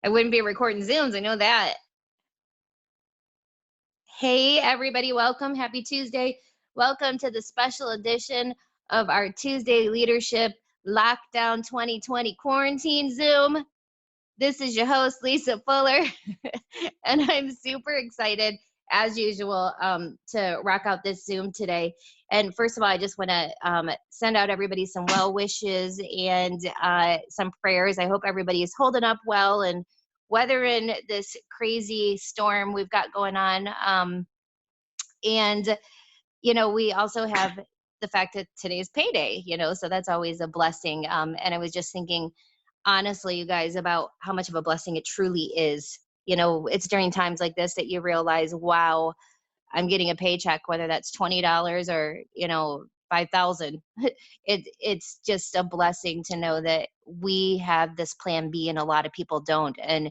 I wouldn't be recording Zooms. I know that. Hey, everybody. Welcome. Happy Tuesday. Welcome to the special edition of our Tuesday Leadership Lockdown 2020 Quarantine Zoom. This is your host, Lisa Fuller, and I'm super excited, as usual, to rock out this Zoom today. And first of all, I just want to send out everybody some well wishes and some prayers. I hope everybody is holding up well and weathering this crazy storm we've got going on. And, we also have the fact that today's payday, so that's always a blessing. And I was just thinking, honestly, you guys, about how much of a blessing it truly is. It's during times like this that you realize, wow, I'm getting a paycheck, whether that's $20 or, 5,000. It's just a blessing to know that we have this plan B and a lot of people don't. And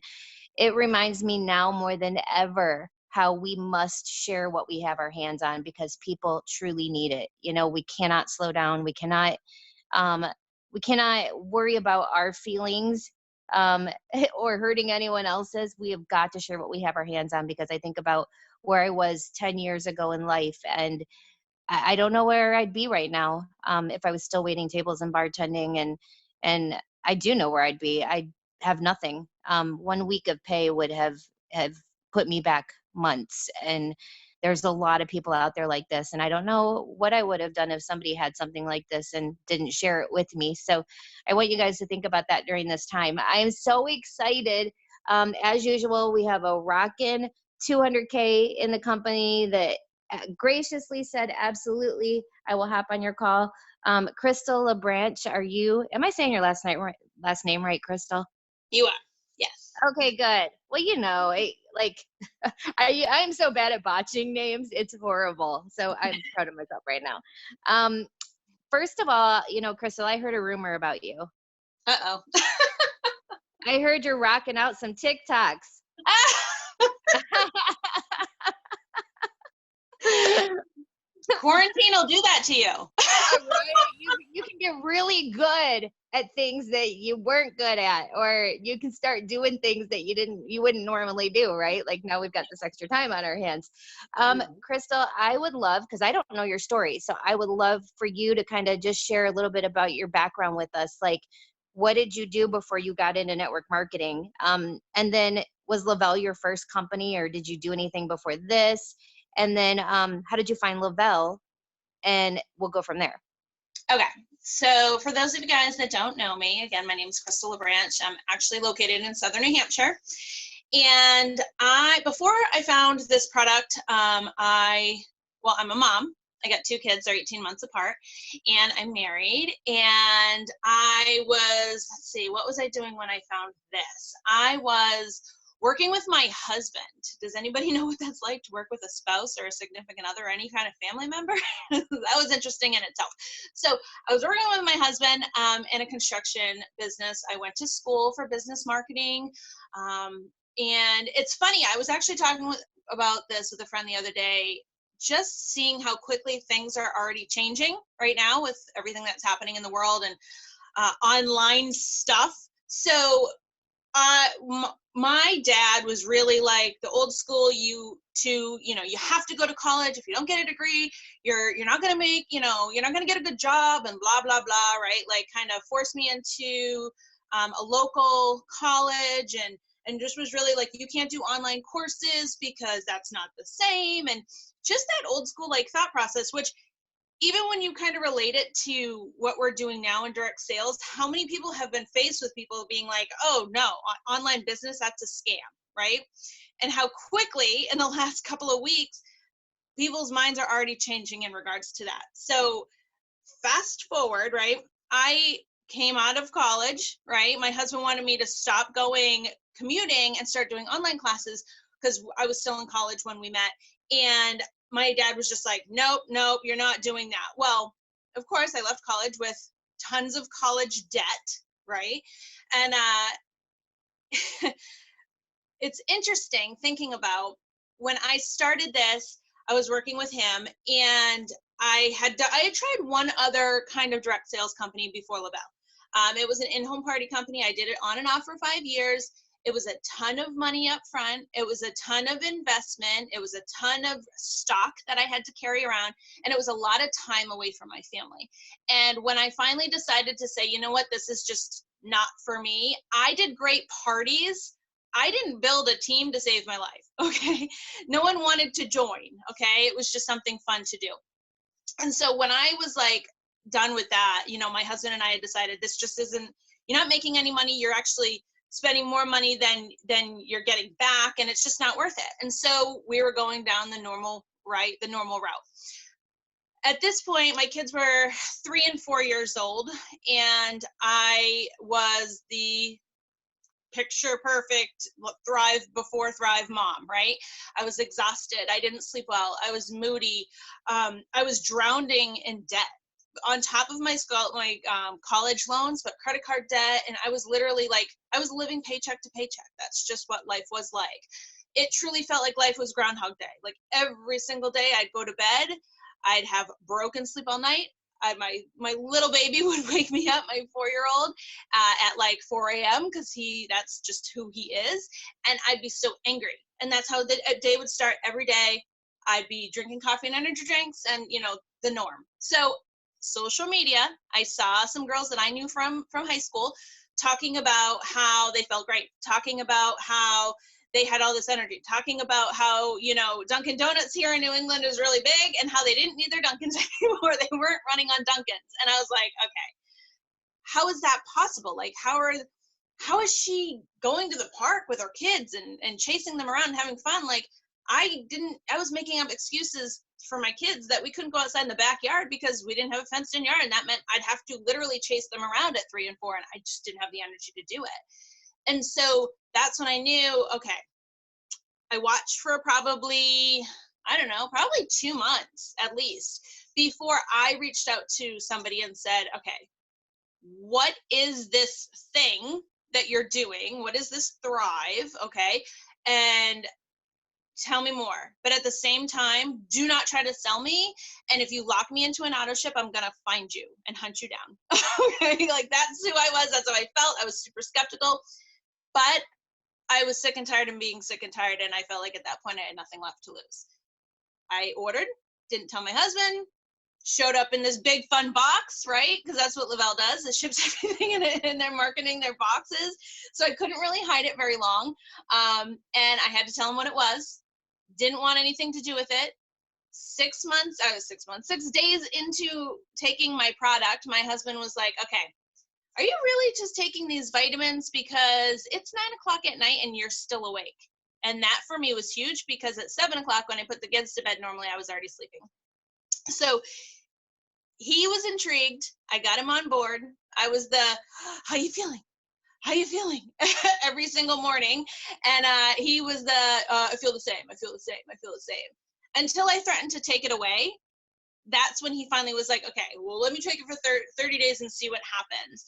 it reminds me now more than ever how we must share what we have our hands on because people truly need it. We cannot slow down. Um, we cannot worry about our feelings or hurting anyone else's. We have got to share what we have our hands on because I think about where I was 10 years ago in life, and I don't know where I'd be right now if I was still waiting tables and bartending. And I do know where I'd be. I have nothing. 1 week of pay would have put me back months. And there's a lot of people out there like this. And I don't know what I would have done if somebody had something like this and didn't share it with me. So I want you guys to think about that during this time. I'm so excited. As usual, we have a rockin' 200K in the company that graciously said, absolutely, I will hop on your call. Krystal Labranche, am I saying your last name right, Krystal? You are, yes. Okay, good. Well, I'm so bad at botching names. It's horrible. So I'm proud of myself right now. First of all, Krystal, I heard a rumor about you. Uh-oh. I heard you're rocking out some TikToks. Quarantine will do that to you. Right? You can get really good at things that you weren't good at, or you can start doing things that you wouldn't normally do, right? Like now we've got this extra time on our hands. Krystal, I would love, because I don't know your story, so I would love for you to kind of just share a little bit about your background with us. Like, what did you do before you got into network marketing? And then was Lavelle your first company, or did you do anything before this? And then how did you find Lavelle? And we'll go from there. Okay. So for those of you guys that don't know me, again, my name is Krystal Labranche. I'm actually located in Southern New Hampshire. And before I found this product, I'm a mom. I got 2 kids, they're 18 months apart, and I'm married. And I was, what was I doing when I found this? I was working with my husband. Does anybody know what that's like to work with a spouse or a significant other or any kind of family member? That was interesting in itself. So I was working with my husband in a construction business. I went to school for business marketing. And it's funny, I was actually talking about this with a friend the other day, just seeing how quickly things are already changing right now with everything that's happening in the world and online stuff. So my dad was really like the old school, you have to go to college. If you don't get a degree, you're not going to make, you're not going to get a good job and blah, blah, blah. Right. Like kind of forced me into a local college and just was really like, you can't do online courses because that's not the same. And just that old school, like thought process, which even when you kind of relate it to what we're doing now in direct sales, how many people have been faced with people being like, oh no, online business, that's a scam, right? And how quickly in the last couple of weeks, people's minds are already changing in regards to that. So fast forward, right? I came out of college, right? My husband wanted me to stop going commuting and start doing online classes because I was still in college when we met. And my dad was just like, nope, you're not doing that. Well, of course, I left college with tons of college debt, right? And it's interesting thinking about when I started this, I was working with him and I had tried one other kind of direct sales company before Lavelle. It was an in-home party company. I did it on and off for 5 years. It was a ton of money up front. It was a ton of investment. It was a ton of stock that I had to carry around. And it was a lot of time away from my family. And when I finally decided to say, you know what, this is just not for me, I did great parties. I didn't build a team to save my life. Okay. No one wanted to join. Okay. It was just something fun to do. And so when I was like done with that, you know, my husband and I had decided this just isn't, you're not making any money. You're actually spending more money than you're getting back, and it's just not worth it. And so we were going down the normal, right, the normal route. At this point, my kids were 3 and 4 years old, and I was the picture perfect thrive before thrive mom, right? I was exhausted. I didn't sleep well. I was moody. I was drowning in debt on top of my college loans, but credit card debt. And I was literally like, I was living paycheck to paycheck. That's just what life was like. It truly felt like life was Groundhog Day. Like every single day I'd go to bed, I'd have broken sleep all night. My little baby would wake me up, my 4-year-old, at like 4 a.m. because that's just who he is, and I'd be so angry. And that's how the day would start every day. I'd be drinking coffee and energy drinks, and the norm. So social media, I saw some girls that I knew from high school talking about how they felt great, talking about how they had all this energy, talking about how, Dunkin' Donuts here in New England is really big and how they didn't need their Dunkins anymore. They weren't running on Dunkins. And I was like, okay, how is that possible? Like, how is she going to the park with her kids and chasing them around and having fun? Like, I was making up excuses for my kids that we couldn't go outside in the backyard because we didn't have a fenced in yard. And that meant I'd have to literally chase them around at 3 and 4. And I just didn't have the energy to do it. And so that's when I knew, okay, I watched for probably 2 months at least before I reached out to somebody and said, okay, what is this thing that you're doing? What is this Thrive? Okay. And tell me more. But at the same time, do not try to sell me. And if you lock me into an auto ship, I'm going to find you and hunt you down. Okay. Like that's who I was. That's how I felt. I was super skeptical, but I was sick and tired of being sick and tired. And I felt like at that point I had nothing left to lose. I ordered, didn't tell my husband, showed up in this big fun box, right? Because that's what Lavelle does. It ships everything in it, and they're marketing their boxes. So I couldn't really hide it very long. And I had to tell him what it was. Didn't want anything to do with it. 6 months, 6 days into taking my product, my husband was like, okay, are you really just taking these vitamins because it's 9 o'clock at night and you're still awake? And that for me was huge because at 7 o'clock when I put the kids to bed, normally I was already sleeping. So he was intrigued. I got him on board. I was how you feeling? How you feeling? Every single morning. And he was I feel the same. I feel the same. I feel the same. Until I threatened to take it away. That's when he finally was like, okay, well, let me take it for 30 days and see what happens.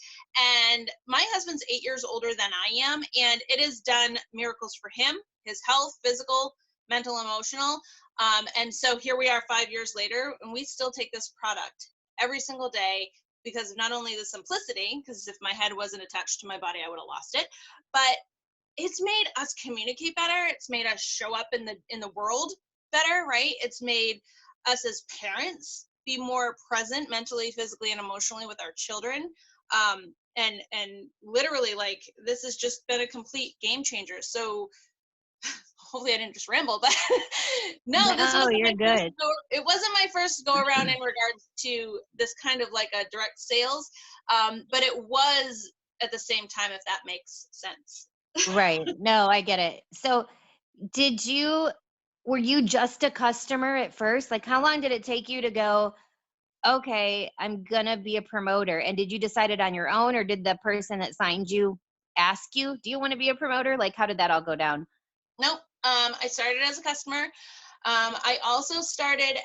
And my husband's 8 years older than I am, and it has done miracles for him, his health, physical, mental, emotional. And so here we are 5 years later, and we still take this product every single day because of not only the simplicity, because if my head wasn't attached to my body, I would have lost it, but it's made us communicate better. It's made us show up in the world better, right? It's made us as parents be more present mentally, physically, and emotionally with our children. And literally, like, this has just been a complete game changer. So hopefully I didn't just ramble, but no, this wasn't you're my first good. it wasn't my first go around in regards to this kind of like a direct sales. But it was at the same time, if that makes sense. Right. No, I get it. So were you just a customer at first? Like, how long did it take you to go, okay, I'm gonna be a promoter? And did you decide it on your own, or did the person that signed you ask you, do you want to be a promoter? Like, how did that all go down? Nope. I started as a customer. I also started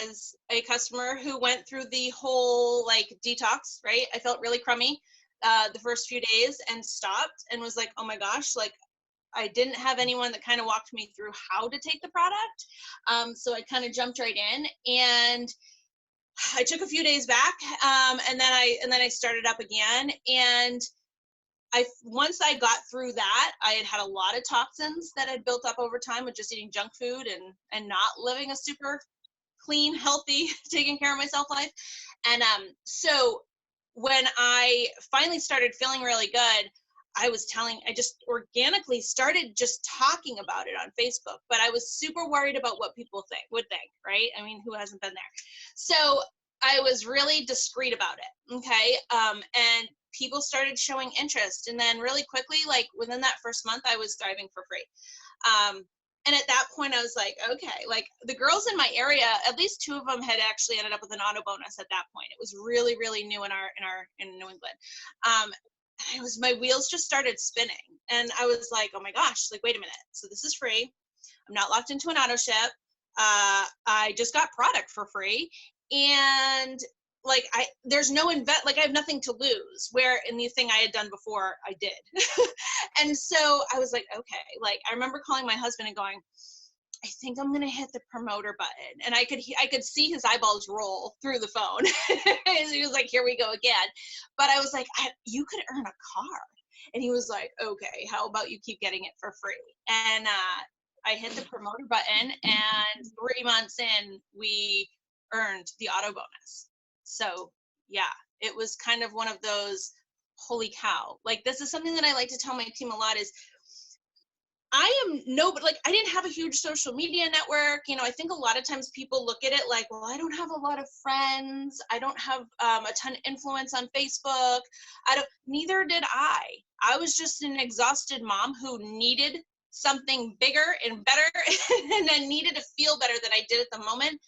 as a customer who went through the whole like detox, right? I felt really crummy the first few days and stopped and was like, oh my gosh, like I didn't have anyone that kind of walked me through how to take the product. So I kind of jumped right in, and I took a few days back, and then I started up again. And once I got through that, I had a lot of toxins that had built up over time with just eating junk food and not living a super clean, healthy, taking care of myself life. And so when I finally started feeling really good, I just organically started just talking about it on Facebook, but I was super worried about what people would think, right? I mean, who hasn't been there? So I was really discreet about it. Okay. And people started showing interest. And then really quickly, like within that first month, I was thriving for free. Um, and at that point I was like, okay, like the girls in my area, at least 2 of them had actually ended up with an auto bonus at that point. It was really, really new in New England. Um, my wheels just started spinning, and I was like, oh my gosh, like, wait a minute. So this is free. I'm not locked into an auto ship. I just got product for free. And like, there's no like I have nothing to lose, where in the thing I had done before I did. And so I was like, okay, like I remember calling my husband and going, I think I'm gonna hit the promoter button, and I could see his eyeballs roll through the phone. He was like, "Here we go again," but I was like, "You could earn a car," and he was like, "Okay, how about you keep getting it for free?" And I hit the promoter button, and 3 months in, we earned the auto bonus. So yeah, it was kind of one of those, holy cow! Like this is something that I like to tell my team a lot is I didn't have a huge social media network. You know, I think a lot of times people look at it like, well, I don't have a lot of friends. I don't have a ton of influence on Facebook. Neither did I. I was just an exhausted mom who needed something bigger and better and I needed to feel better than I did at the moment.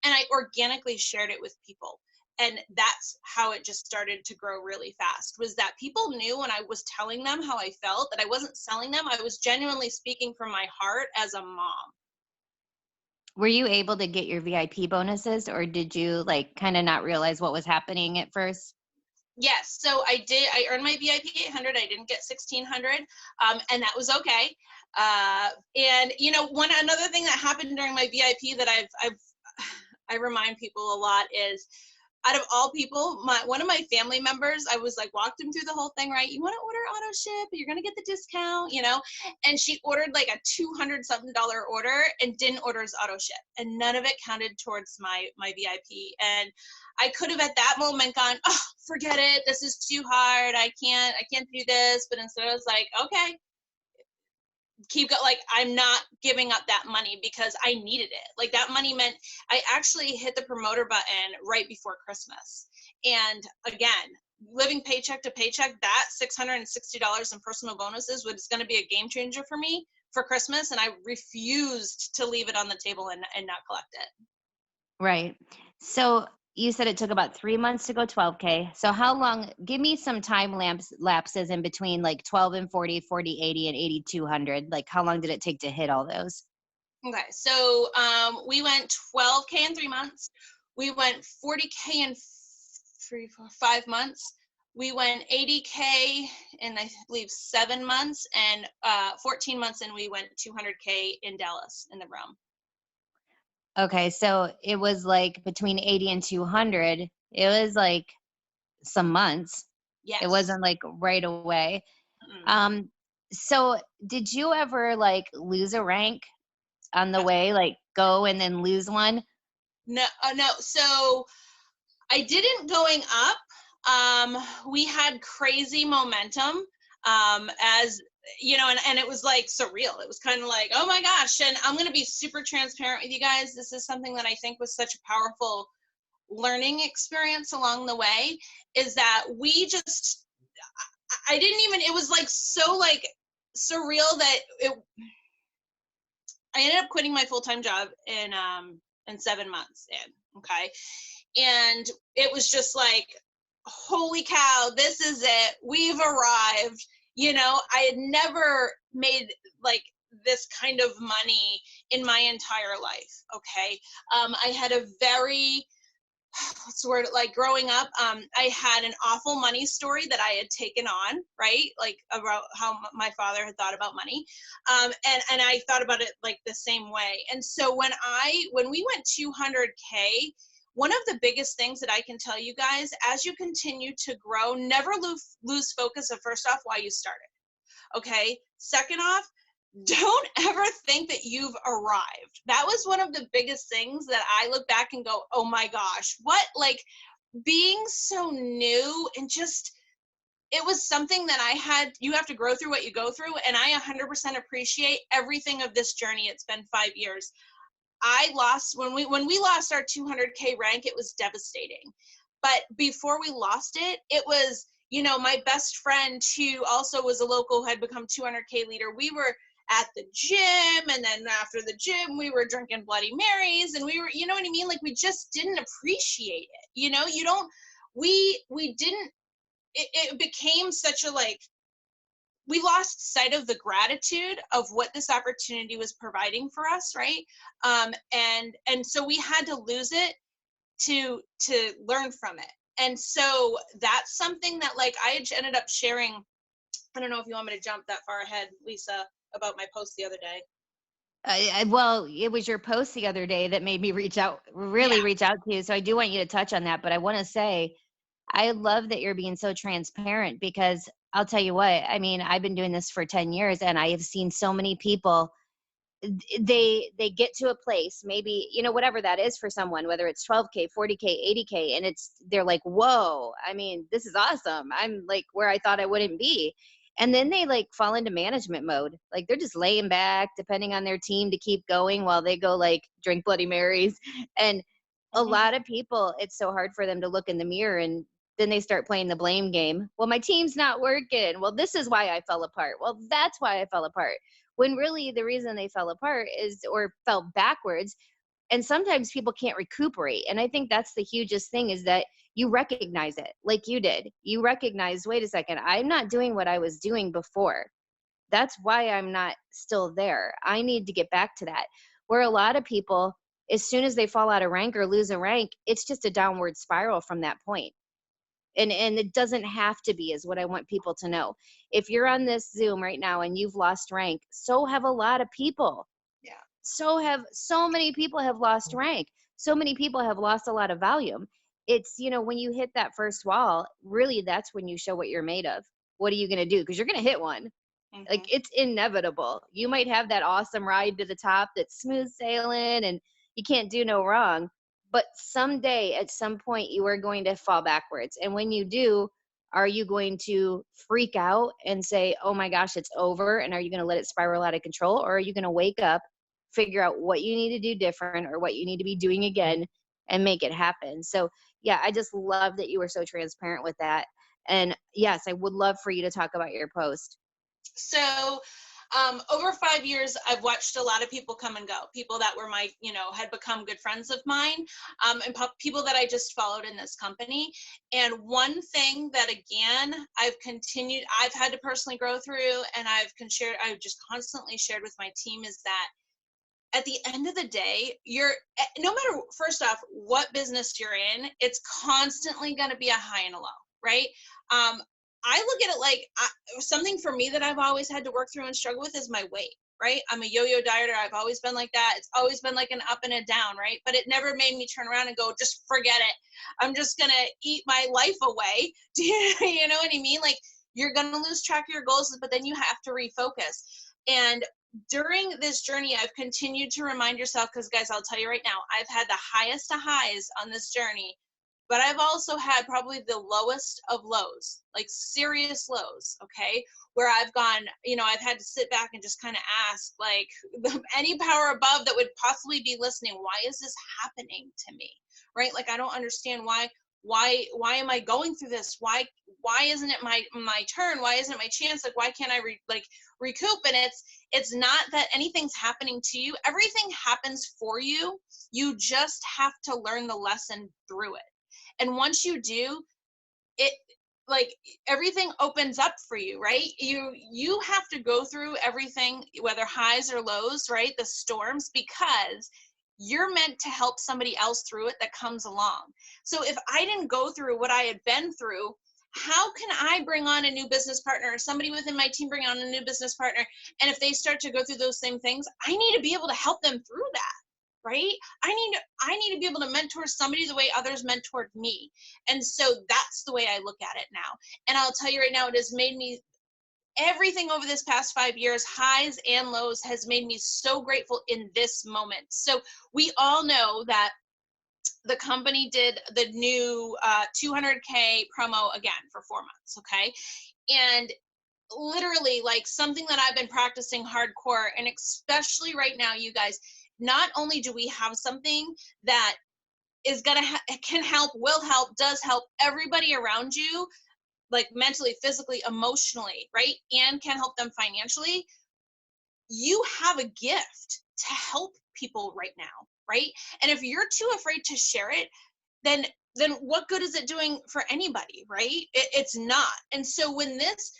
And I organically shared it with people. And that's how it just started to grow really fast, was that people knew when I was telling them how I felt, that I wasn't selling them. I was genuinely speaking from my heart as a mom. Were you able to get your VIP bonuses, or did you like kind of not realize what was happening at first? Yes, so I did. I earned my VIP 800. I didn't get 1600, and that was okay. And you know, another thing that happened during my VIP that I remind people a lot is, out of all people, one of my family members, I was like, walked him through the whole thing, right? You want to order auto ship, you're gonna get the discount, you know? And she ordered like a $200 something order and didn't order his auto ship, and none of it counted towards my VIP. And I could have at that moment gone, oh, forget it, this is too hard, I can't do this. But instead I was like, okay, keep going. Like, I'm not giving up that money because I needed it. Like, that money meant I actually hit the promoter button right before Christmas. And again, living paycheck to paycheck, that $660 in personal bonuses was going to be a game changer for me for Christmas. And I refused to leave it on the table and not collect it. Right. So you said it took about 3 months to go 12K. So how long, give me some time lapses in between like 12 and 40, 40, 80 and 8200. Like how long did it take to hit all those? Okay, so we went 12K in 3 months. We went 40K in 5 months. We went 80K in, I believe, 7 months, and 14 months in, we went 200K in Dallas in the realm. Okay. So it was like between 80 and 200. It was like some months. It Yes. wasn't like right away. Mm-mm. Um, so did you ever like lose a rank on the way, like go and then lose one? No, no. So I didn't going up. We had crazy momentum. As you know, and it was like surreal. It was kind of like, oh my gosh. And I'm going to be super transparent with you guys. This is something that I think was such a powerful learning experience along the way, is that I didn't even, it was like so like surreal that I ended up quitting my full-time job in 7 months in. Okay. And it was just like, holy cow, this is it, we've arrived. You know, I had never made like this kind of money in my entire life. Okay. I had a very, what's the word, like growing up, I had an awful money story that I had taken on, right? Like about how my father had thought about money. And I thought about it like the same way. And so when we went 200K, one of the biggest things that I can tell you guys, as you continue to grow, never lose focus of, first off, why you started. Okay. Second off, don't ever think that you've arrived. That was one of the biggest things that I look back and go, oh my gosh, what, like, being so new, and just, it was something that you have to grow through what you go through. And I 100% appreciate everything of this journey. It's been 5 years. I lost, when we lost our 200K rank, it was devastating. But before we lost it, it was, my best friend, who also was a local, who had become 200K leader. We were at the gym, and then after the gym, we were drinking Bloody Marys, and we were, you know what I mean? Like, we just didn't appreciate it. You don't, we didn't, it became such a, like, we lost sight of the gratitude of what this opportunity was providing for us, right? And so we had to lose it to learn from it. And so that's something that, like, I ended up sharing. I don't know if you want me to jump that far ahead, Lisa, about my post the other day. Well, it was your post the other day that made me Yeah. really reach out to you. So I do want you to touch on that. But I want to say, I love that you're being so transparent, because I'll tell you what, I mean, I've been doing this for 10 years and I have seen so many people, they get to a place, maybe, whatever that is for someone, whether it's 12K, 40K, 80K, and they're like, whoa, I mean, this is awesome, I'm like where I thought I wouldn't be. And then they like fall into management mode, like they're just laying back depending on their team to keep going while they go like drink Bloody Marys. And a Mhm. lot of people, it's so hard for them to look in the mirror, and then they start playing the blame game. Well, my team's not working. Well, this is why I fell apart. Well, that's why I fell apart. When really the reason they fell apart is, or fell backwards. And sometimes people can't recuperate. And I think that's the hugest thing, is that you recognize it like you did. You recognize, wait a second, I'm not doing what I was doing before. That's why I'm not still there. I need to get back to that. Where a lot of people, as soon as they fall out of rank or lose a rank, it's just a downward spiral from that point. And it doesn't have to be, is what I want people to know. If you're on this Zoom right now and you've lost rank, so have a lot of people. Yeah. So many people have lost rank. So many people have lost a lot of volume. It's, when you hit that first wall, really that's when you show what you're made of. What are you going to do? Because you're going to hit one. Like, Mhm. it's inevitable. You might have that awesome ride to the top that's smooth sailing and you can't do no wrong, but someday at some point you are going to fall backwards. And when you do, are you going to freak out and say, oh my gosh, it's over? And are you going to let it spiral out of control? Or are you going to wake up, figure out what you need to do different or what you need to be doing again and make it happen? So, yeah, I just love that you were so transparent with that. And yes, I would love for you to talk about your post. So, over 5 years, I've watched a lot of people come and go. People that were had become good friends of mine, and people that I just followed in this company. And one thing that, again, I've had to personally grow through, and I've just constantly shared with my team, is that at the end of the day, no matter, first off, what business you're in, it's constantly going to be a high and a low, right? Um, I look at it like, something for me that I've always had to work through and struggle with is my weight, right? I'm a yo-yo dieter. I've always been like that. It's always been like an up and a down, right? But it never made me turn around and go, just forget it. I'm just going to eat my life away. Do you know what I mean? Like, you're going to lose track of your goals, but then you have to refocus. And during this journey, I've continued to remind yourself, because guys, I'll tell you right now, I've had the highest of highs on this journey, but I've also had probably the lowest of lows, like serious lows, okay? Where I've gone, I've had to sit back and just kind of ask, like, any power above that would possibly be listening, why is this happening to me? Right? Like, I don't understand why am I going through this? Why isn't it my turn? Why isn't it my chance? Like, why can't I recoup? And it's not that anything's happening to you. Everything happens for you. You just have to learn the lesson through it. And once you do, it, like, everything opens up for you, right? You have to go through everything, whether highs or lows, right? The storms, because you're meant to help somebody else through it that comes along. So if I didn't go through what I had been through, how can I bring on a new business partner, or somebody within my team bring on a new business partner? And if they start to go through those same things, I need to be able to help them through that, right? I need to be able to mentor somebody the way others mentored me. And so that's the way I look at it now. And I'll tell you right now, it has made me, everything over this past 5 years, highs and lows, has made me so grateful in this moment. So we all know that the company did the new 200K promo again for 4 months. Okay. And literally, like, something that I've been practicing hardcore, and especially right now, you guys, not only do we have something that is gonna can help, will help, does help everybody around you, like mentally, physically, emotionally, right, and can help them financially, you have a gift to help people right now, right? And if you're too afraid to share it, then what good is it doing for anybody, right? It's not. And so when this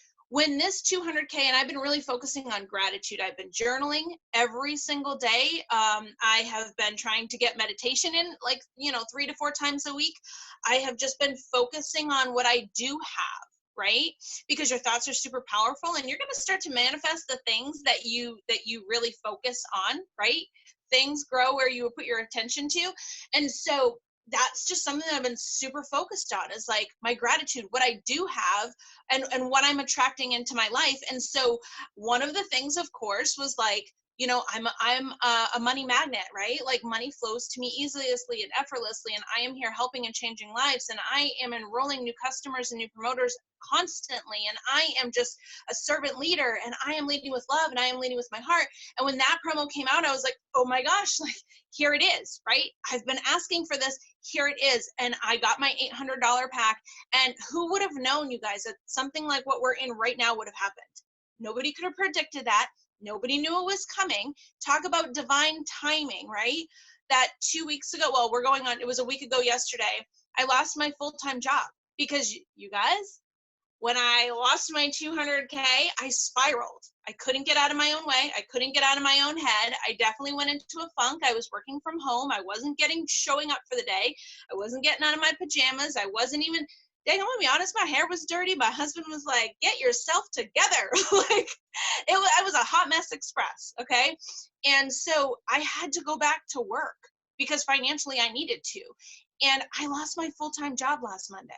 200K, and I've been really focusing on gratitude. I've been journaling every single day. I have been trying to get meditation in, like, 3 to 4 times a week. I have just been focusing on what I do have, right? Because your thoughts are super powerful, and you're going to start to manifest the things that you really focus on, right? Things grow where you put your attention to. And so that's just something that I've been super focused on, is like my gratitude, what I do have, and what I'm attracting into my life. And so one of the things, of course, was like, I'm a money magnet, right? Like, money flows to me easily and effortlessly, and I am here helping and changing lives, and I am enrolling new customers and new promoters constantly, and I am just a servant leader, and I am leading with love, and I am leading with my heart. And when that promo came out, I was like, oh my gosh, like, here it is, right? I've been asking for this. Here it is. And I got my $800 pack. And who would have known, you guys, that something like what we're in right now would have happened? Nobody could have predicted that. Nobody knew it was coming. Talk about divine timing, right? That 2 weeks ago, well, we're going on, it was a week ago yesterday, I lost my full-time job because, you guys, when I lost my 200K, I spiraled. I couldn't get out of my own way. I couldn't get out of my own head. I definitely went into a funk. I was working from home. I wasn't showing up for the day. I wasn't getting out of my pajamas. I wasn't even, dang, I'm gonna be honest, my hair was dirty. My husband was like, get yourself together. Like, I was a hot mess express. Okay. And so I had to go back to work because financially I needed to. And I lost my full-time job last Monday.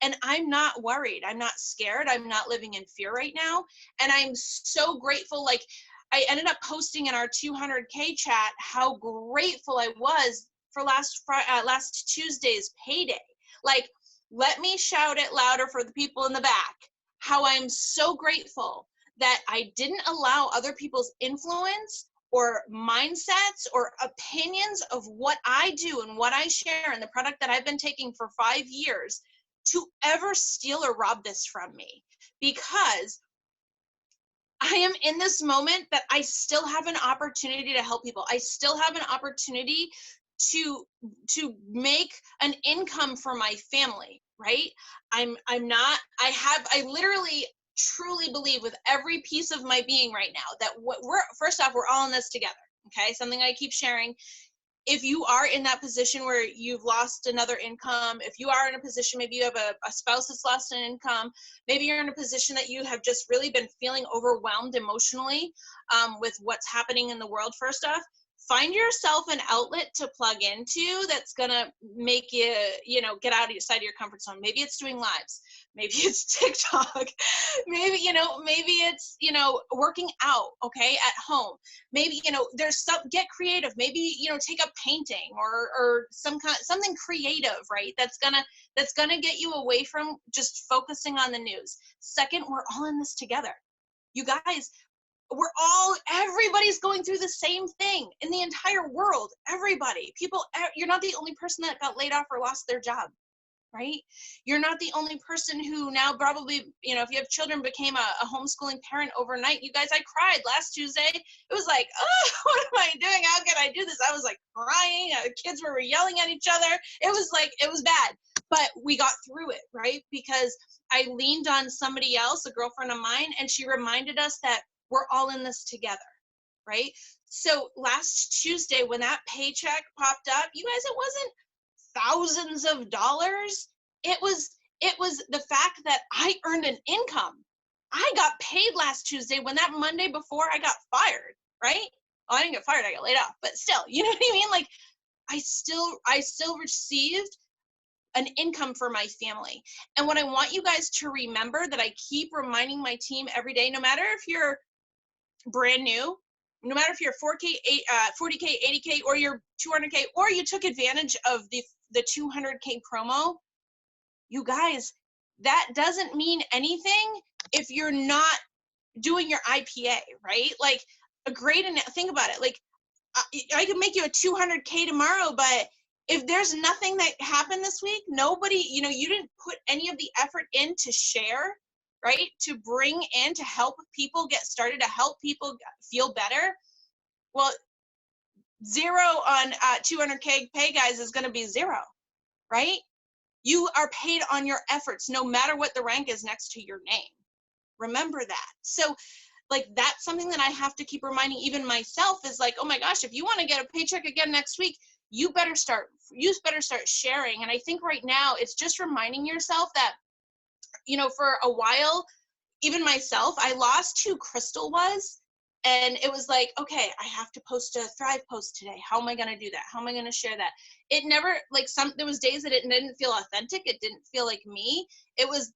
And I'm not worried. I'm not scared. I'm not living in fear right now. And I'm so grateful. Like, I ended up posting in our 200K chat how grateful I was for last Tuesday's payday. Like, let me shout it louder for the people in the back, how I'm so grateful that I didn't allow other people's influence or mindsets or opinions of what I do and what I share and the product that I've been taking for 5 years to ever steal or rob this from me, because I am in this moment that I still have an opportunity to help people. I still have an opportunity to make an income for my family, right? I literally truly believe with every piece of my being right now that first off, we're all in this together. Okay? Something I keep sharing. If you are in that position where you've lost another income, if you are in a position, maybe you have a spouse that's lost an income, maybe you're in a position that you have just really been feeling overwhelmed emotionally with what's happening in the world, first off, find yourself an outlet to plug into that's going to make you, get out of your comfort zone. Maybe it's doing lives. Maybe it's TikTok. Maybe it's, working out, okay, at home. Maybe, there's get creative. Maybe, take up painting or something creative, right? That's gonna get you away from just focusing on the news. Second, we're all in this together. You guys, everybody's going through the same thing in the entire world. Everybody, you're not the only person that got laid off or lost their job, right? You're not the only person who now probably, if you have children, became a homeschooling parent overnight. You guys, I cried last Tuesday. It was like, oh, what am I doing? How can I do this? I was like crying. The kids were yelling at each other. It was bad, but we got through it, right? Because I leaned on somebody else, a girlfriend of mine, and she reminded us that we're all in this together, right? So last Tuesday, when that paycheck popped up, you guys, it wasn't thousands of dollars. It was the fact that I earned an income. I got paid last Tuesday when that Monday before I got fired, right? Well, I didn't get fired, I got laid off, but still, you know what I mean? Like, I still received an income for my family. And what I want you guys to remember, that I keep reminding my team every day, no matter if you're brand new, no matter if you're 40K, 80K, or you're 200K, or you took advantage of the 200K promo, you guys, that doesn't mean anything if you're not doing your IPA, right? Like, think about it. Like, I could make you a 200K tomorrow, but if there's nothing that happened this week, nobody, you didn't put any of the effort in to share, right? To bring in, to help people get started, to help people feel better. Well, zero on 200K pay, guys, is going to be zero, right? You are paid on your efforts, no matter what the rank is next to your name. Remember that. So, like, that's something that I have to keep reminding even myself, is like, oh my gosh, if you want to get a paycheck again next week, you better start sharing. And I think right now it's just reminding yourself that, for a while, even myself, I lost who Krystal was. And it was like, okay, I have to post a Thrive post today. How am I going to do that? How am I going to share that? It never, like, there was days that it didn't feel authentic. It didn't feel like me. It was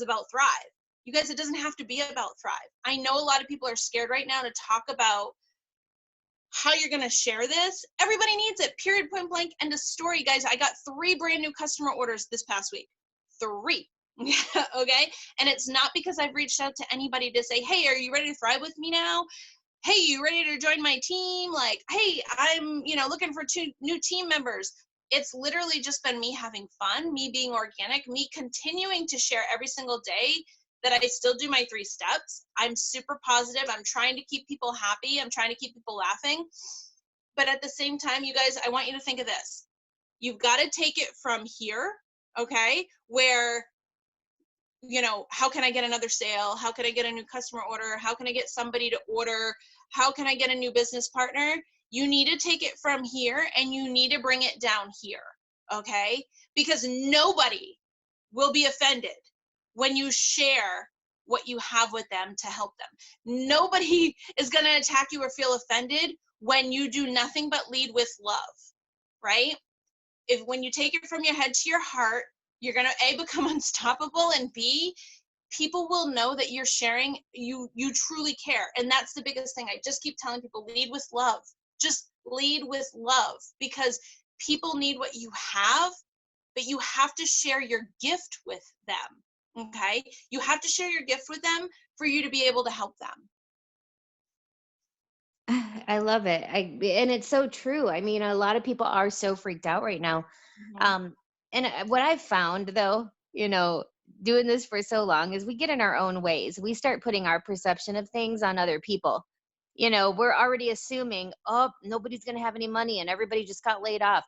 about Thrive. You guys, it doesn't have to be about Thrive. I know a lot of people are scared right now to talk about how you're going to share this. Everybody needs it, period, point blank, end of story. Guys, I got 3 brand new customer orders this past week. 3. Okay? And it's not because I've reached out to anybody to say, hey, are you ready to thrive with me now? Hey, you ready to join my team? Like, hey, I'm, looking for 2 new team members. It's literally just been me having fun, me being organic, me continuing to share every single day that I still do my 3 steps. I'm super positive. I'm trying to keep people happy. I'm trying to keep people laughing. But at the same time, you guys, I want you to think of this. You've got to take it from here, okay, where, how can I get another sale? How can I get a new customer order? How can I get somebody to order? How can I get a new business partner? You need to take it from here and you need to bring it down here, okay? Because nobody will be offended when you share what you have with them to help them. Nobody is going to attack you or feel offended when you do nothing but lead with love, right? When you take it from your head to your heart, you're going to A, become unstoppable, and B, people will know that you're sharing, you truly care. And that's the biggest thing. I just keep telling people, lead with love. Just lead with love, because people need what you have, but you have to share your gift with them. Okay? You have to share your gift with them for you to be able to help them. I love it. And it's so true. I mean, a lot of people are so freaked out right now. Mm-hmm. Um, and what I've found, though, doing this for so long, is we get in our own ways. We start putting our perception of things on other people. We're already assuming, oh, nobody's going to have any money and everybody just got laid off.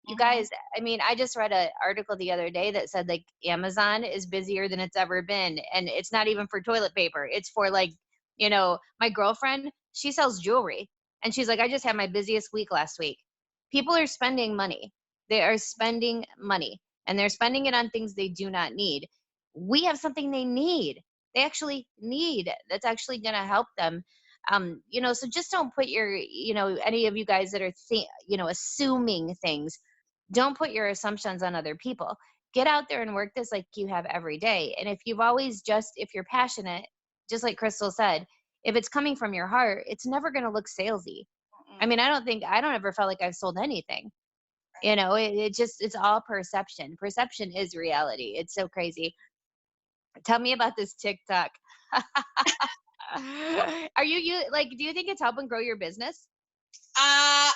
You Mm-hmm. guys, I mean, I just read an article the other day that said, like, Amazon is busier than it's ever been. And it's not even for toilet paper. It's for, like, my girlfriend, she sells jewelry. And she's like, I just had my busiest week last week. People are spending money. They are spending money, and they're spending it on things they do not need. We have something they need. They actually need, that's actually going to help them. So just don't put your, any of you guys that are, assuming things, don't put your assumptions on other people. Get out there and work this like you have every day. And if if you're passionate, just like Krystal said, if it's coming from your heart, it's never going to look salesy. I mean, I don't ever felt like I've sold anything. It's all perception. Perception is reality. It's so crazy. Tell me about this TikTok. Are you like, do you think it's helping grow your business? I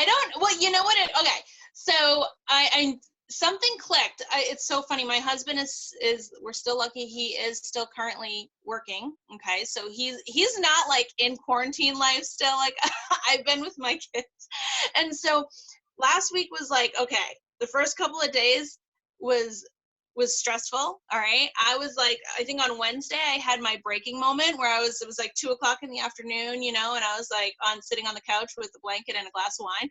don't. Well, you know what? Okay, so I something clicked. It's so funny. My husband is. We're still lucky. He is still currently working. Okay, so he's not like in quarantine life still. Like I've been with my kids, and so last week was like, okay, the first couple of days was stressful. All right. I was like, I think on Wednesday I had my breaking moment where it was like 2:00 in the afternoon, and I was like sitting on the couch with a blanket and a glass of wine.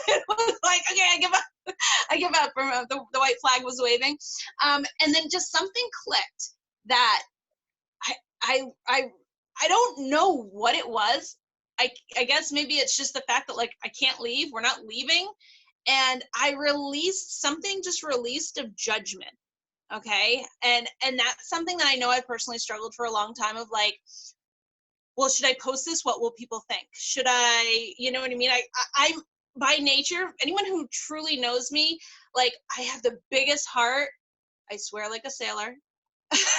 It was like, okay, I give up. I give up. The white flag was waving. And then just something clicked that I, I, I, I don't know what it was, I guess maybe it's just the fact that like I can't leave. We're not leaving. And I released something, just released of judgment. Okay. And that's something that I know I personally struggled for a long time of like, well, should I post this? What will people think? Should I, you know what I mean? I'm by nature, anyone who truly knows me, like I have the biggest heart. I swear like a sailor.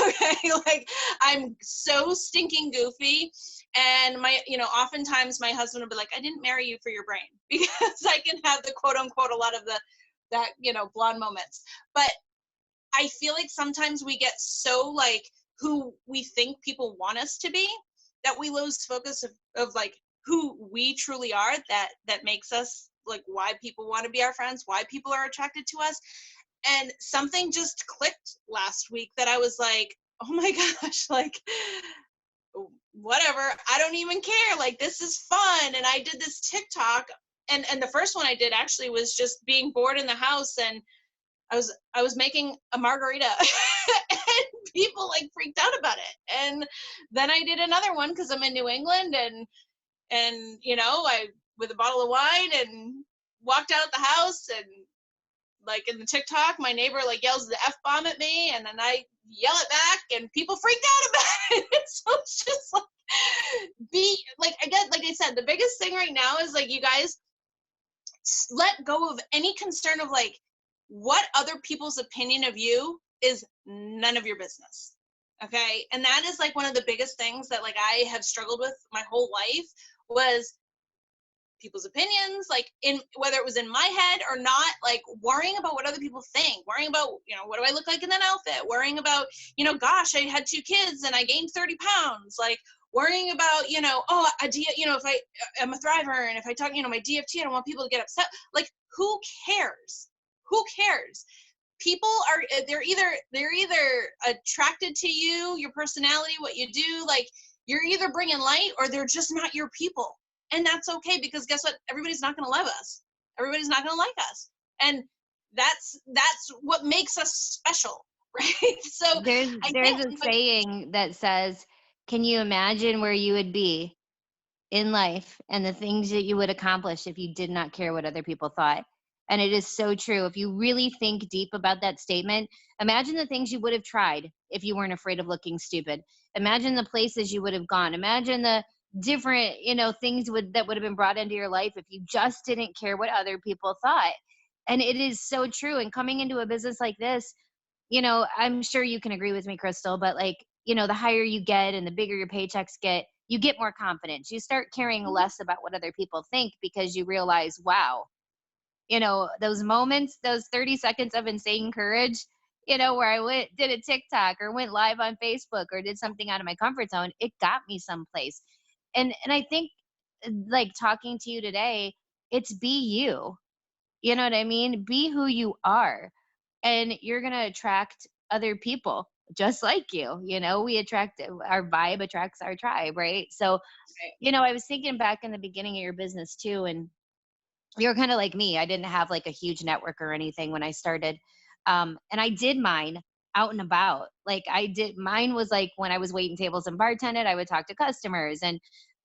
Okay, like I'm so stinking goofy, and my, oftentimes my husband will be like, I didn't marry you for your brain because I can have the quote unquote a lot of the that blonde moments. But I feel like sometimes we get so like who we think people want us to be that we lose focus of like who we truly are, that makes us like why people want to be our friends, why people are attracted to us. And something just clicked last week that I was like, oh my gosh, like whatever, I don't even care, like this is fun. And I did this TikTok, and the first one I did actually was just being bored in the house, and I was making a margarita and people like freaked out about it. And then I did another one because I'm in New England, and I with a bottle of wine and walked out the house, and like in the TikTok, my neighbor like yells the F-bomb at me, and then I yell it back, and people freaked out about it. So it's just like be like, again, like I said, the biggest thing right now is like you guys let go of any concern of like what other people's opinion of you is none of your business. Okay. And that is like one of the biggest things that like I have struggled with my whole life was people's opinions, like in whether it was in my head or not, like worrying about what other people think, worrying about, what do I look like in that outfit, worrying about, gosh, I had 2 kids and I gained 30 pounds, like worrying about, oh, if I am a thriver, and if I talk, my DFT, I don't want people to get upset. Like, who cares? Who cares? People are, they're either attracted to you, your personality, what you do, like you're either bringing light or they're just not your people. And that's okay, because guess what? Everybody's not going to love us. Everybody's not going to like us. And that's what makes us special, right? So I There's think a saying that says, can you imagine where you would be in life and the things that you would accomplish if you did not care what other people thought? And it is so true. If you really think deep about that statement, imagine the things you would have tried if you weren't afraid of looking stupid. Imagine the places you would have gone. Imagine the different, things that would have been brought into your life if you just didn't care what other people thought. And it is so true. And coming into a business like this, I'm sure you can agree with me, Krystal, but like, the higher you get and the bigger your paychecks get, you get more confidence. You start caring less about what other people think because you realize, wow, those moments, those 30 seconds of insane courage, where I did a TikTok or went live on Facebook or did something out of my comfort zone, it got me someplace. And I think like talking to you today, it's be you. You know what I mean? Be who you are, and you're going to attract other people just like you. We attract, our vibe attracts our tribe, right? So, I was thinking back in the beginning of your business too, and you're kind of like me. I didn't have like a huge network or anything when I started. And I did mine out and about. Like mine was like when I was waiting tables and bartended, I would talk to customers, and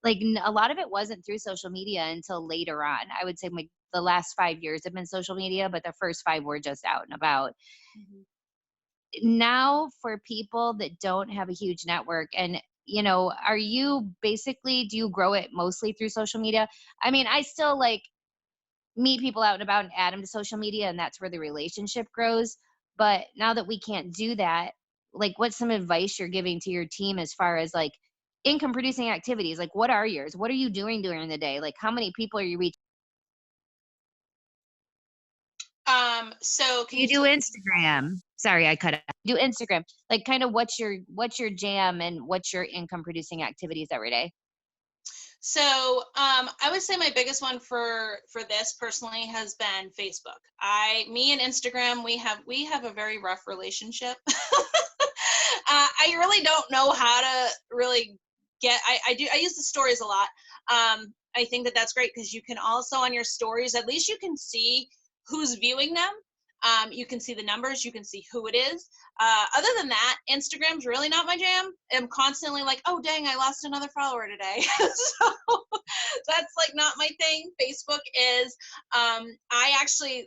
like a lot of it wasn't through social media until later on. I would say the last 5 years have been social media, but the first 5 were just out and about. Mhm. Now for people that don't have a huge network, and are you basically, do you grow it mostly through social media? I mean, I still like meet people out and about and add them to social media, and that's where the relationship grows. But now that we can't do that, like what's some advice you're giving to your team as far as like income producing activities? Like what are yours? What are you doing during the day? Like how many people are you reaching? So can You you do Instagram. Sorry, I cut out. Do Instagram. Like kind of what's your jam and what's your income producing activities every day? So I would say my biggest one for this personally has been Facebook. Me and Instagram, we have a very rough relationship. I really don't know how to really get. I use the stories a lot. I think that that's great because you can also on your stories, at least you can see who's viewing them. You can see the numbers, you can see who it is. Other than that, Instagram's really not my jam. I'm constantly like, oh dang, I lost another follower today. So not my thing. Facebook is.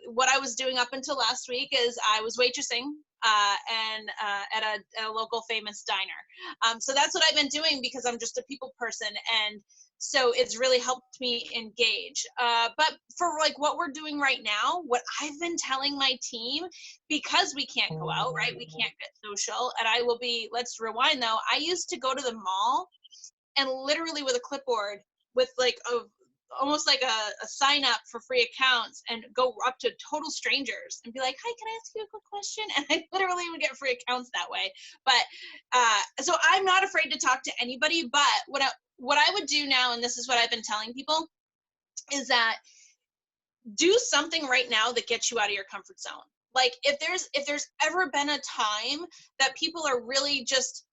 What I was doing up until last week is I was waitressing and at a local famous diner. So that's what I've been doing because I'm just a people person, and so it's really helped me engage. But for like what we're doing right now, what I've been telling my team, because we can't go out, right? We can't get social. And let's rewind though. I used to go to the mall and literally with a clipboard with like almost like a sign up for free accounts and go up to total strangers and be like, hi, can I ask you a quick question? And I literally would get free accounts that way. But so I'm not afraid to talk to anybody. But what I would do now, and this is what I've been telling people, is that do something right now that gets you out of your comfort zone. Like if there's ever been a time that people are really just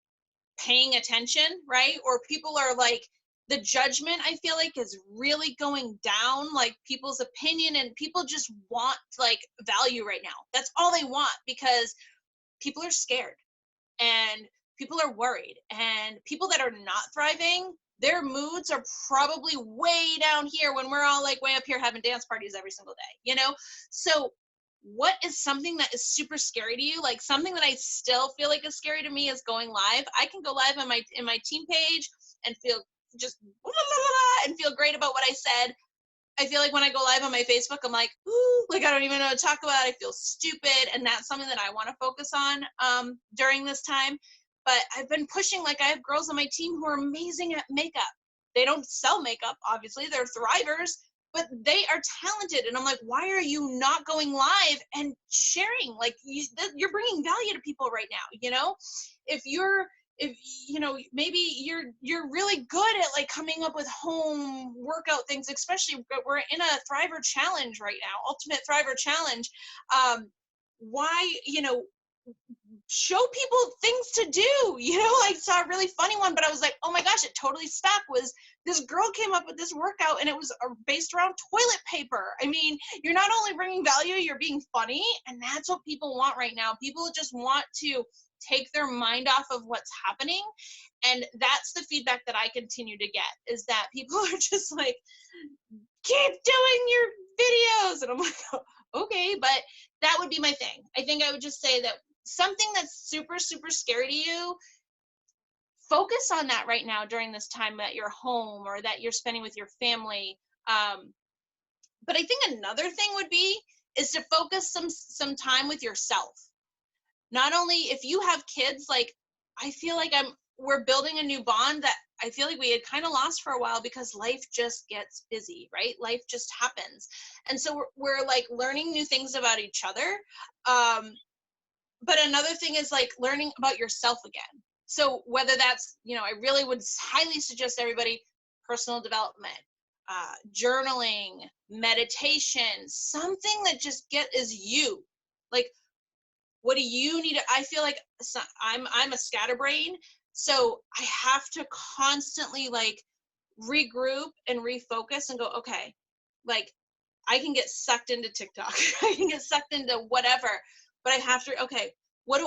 paying attention, right? Or people are like, the judgment, I feel like, is really going down, like people's opinion, and people just want like value right now. That's all they want, because people are scared and people are worried, and people that are not thriving, their moods are probably way down here when we're all like way up here having dance parties every single day, you know? So what is something that is super scary to you? Like something that I still feel like is scary to me is going live. I can go live on my team page and feel just blah, blah, blah, and feel great about what I said. I feel like when I go live on my Facebook, I'm like, ooh, like I don't even know what to talk about. I feel stupid. And that's something that I want to focus on during this time. But I've been pushing, like I have girls on my team who are amazing at makeup. They don't sell makeup, obviously. They're thrivers, but they are talented. And I'm like, why are you not going live and sharing? Like you're bringing value to people right now, you know? If you know, maybe you're really good at like coming up with home workout things, especially we're in a Thriver challenge right now, ultimate Thriver challenge. Why, you know, show people things to do, you know? I saw a really funny one, but I was like, oh my gosh, it totally stuck. Was this girl came up with this workout and it was based around toilet paper. I mean, you're not only bringing value, you're being funny, and that's what people want right now. People just want to take their mind off of what's happening, and that's the feedback that I continue to get, is that people are just like, keep doing your videos, and I'm like, okay. But that would be my thing. I think I would just say that something that's super, super scary to you, focus on that right now during this time that you're home or that you're spending with your family. But I think another thing would be is to focus some time with yourself. Not only if you have kids, like I feel like we're building a new bond that I feel like we had kind of lost for a while because life just gets busy, right? Life just happens. And so we're like learning new things about each other. But another thing is like learning about yourself again. So whether that's, you know, I really would highly suggest everybody personal development, journaling, meditation, something that just is you. Like, what do you need? I feel like I'm a scatterbrain, so I have to constantly like regroup and refocus and go, okay, like I can get sucked into TikTok, I can get sucked into whatever, but I have to, okay, what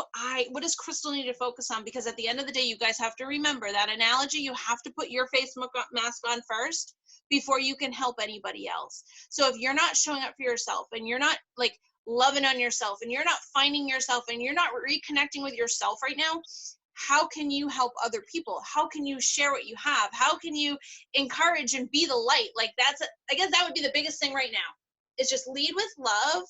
does Krystal need to focus on? Because at the end of the day, you guys have to remember that analogy. You have to put your face mask on first before you can help anybody else. So if you're not showing up for yourself and you're not like loving on yourself and you're not finding yourself and you're not reconnecting with yourself right now, how can you help other people? How can you share what you have? How can you encourage and be the light? Like I guess that would be the biggest thing right now, is just lead with love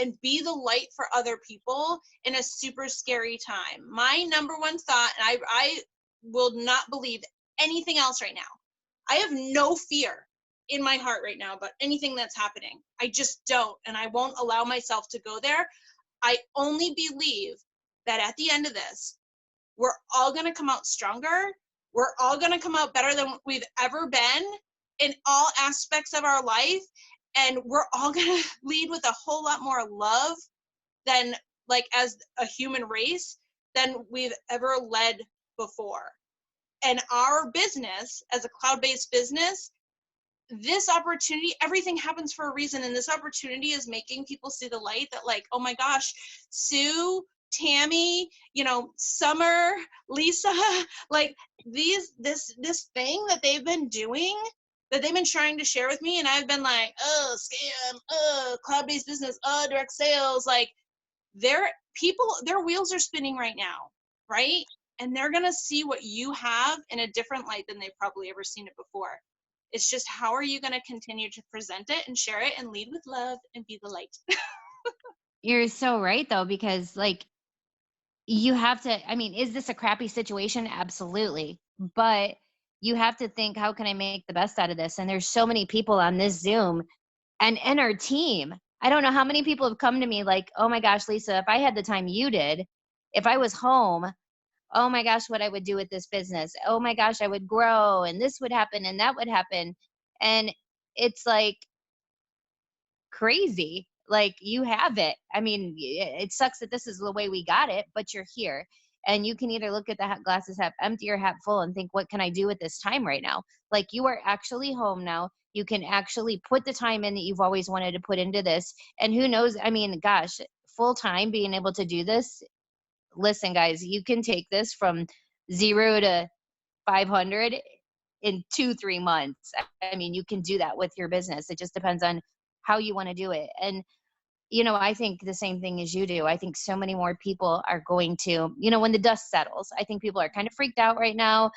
and be the light for other people in a super scary time. My number one thought, and I will not believe anything else right now. I have no fear in my heart right now about anything that's happening. I just don't, and I won't allow myself to go there. I only believe that at the end of this, we're all going to come out stronger. We're all going to come out better than we've ever been in all aspects of our life. And we're all going to lead with a whole lot more love than, like, as a human race, than we've ever led before. And our business, as a cloud-based business, this opportunity, everything happens for a reason. And this opportunity is making people see the light that, like, oh my gosh, Sue, Tammy, you know, Summer, Lisa, like this thing that they've been doing, that they've been trying to share with me. And I've been like, oh, scam, oh, cloud-based business, oh, direct sales. Like their wheels are spinning right now, right? And they're going to see what you have in a different light than they've probably ever seen it before. It's just, how are you going to continue to present it and share it and lead with love and be the light? You're so right though, because like you have to, I mean, is this a crappy situation? Absolutely. But you have to think, how can I make the best out of this? And there's so many people on this Zoom and our team. I don't know how many people have come to me like, oh my gosh, Lisa, if I had the time you did, if I was home, oh my gosh, what I would do with this business. Oh my gosh, I would grow and this would happen and that would happen. And it's like, crazy. Like you have it. I mean, it sucks that this is the way we got it, but you're here. And you can either look at the glasses half empty or half full and think, what can I do with this time right now? Like you are actually home now. You can actually put the time in that you've always wanted to put into this. And who knows? I mean, gosh, full time being able to do this. Listen, guys, you can take this from 0 to 500 in 2 3 months. I mean, you can do that with your business. It just depends on how you want to do it. And I think the same thing as you do. I think so many more people are going to, when the dust settles, I think people are kind of freaked out right now.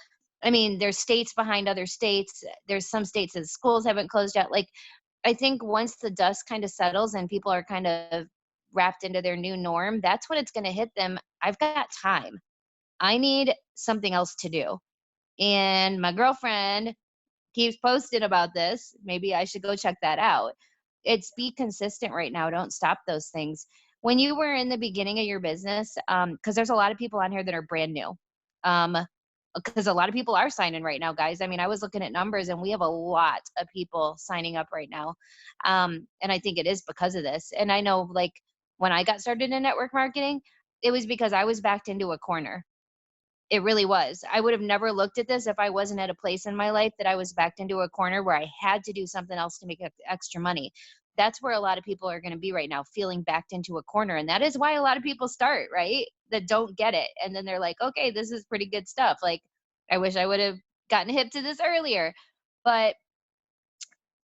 I mean, there's states behind other states. There's some states that schools haven't closed yet. Like, I think once the dust kind of settles and people are kind of wrapped into their new norm, that's when it's going to hit them. I've got time. I need something else to do. And my girlfriend keeps posting about this. Maybe I should go check that out. It's be consistent right now. Don't stop those things. When you were in the beginning of your business, because there's a lot of people on here that are brand new. Because a lot of people are signing right now, guys. I mean, I was looking at numbers and we have a lot of people signing up right now. And I think it is because of this. And I know, like, when I got started in network marketing, it was because I was backed into a corner. It really was. I would have never looked at this if I wasn't at a place in my life that I was backed into a corner where I had to do something else to make extra money. That's where a lot of people are going to be right now, feeling backed into a corner. And that is why a lot of people start, right? That don't get it. And then they're like, okay, this is pretty good stuff. Like, I wish I would have gotten hip to this earlier. But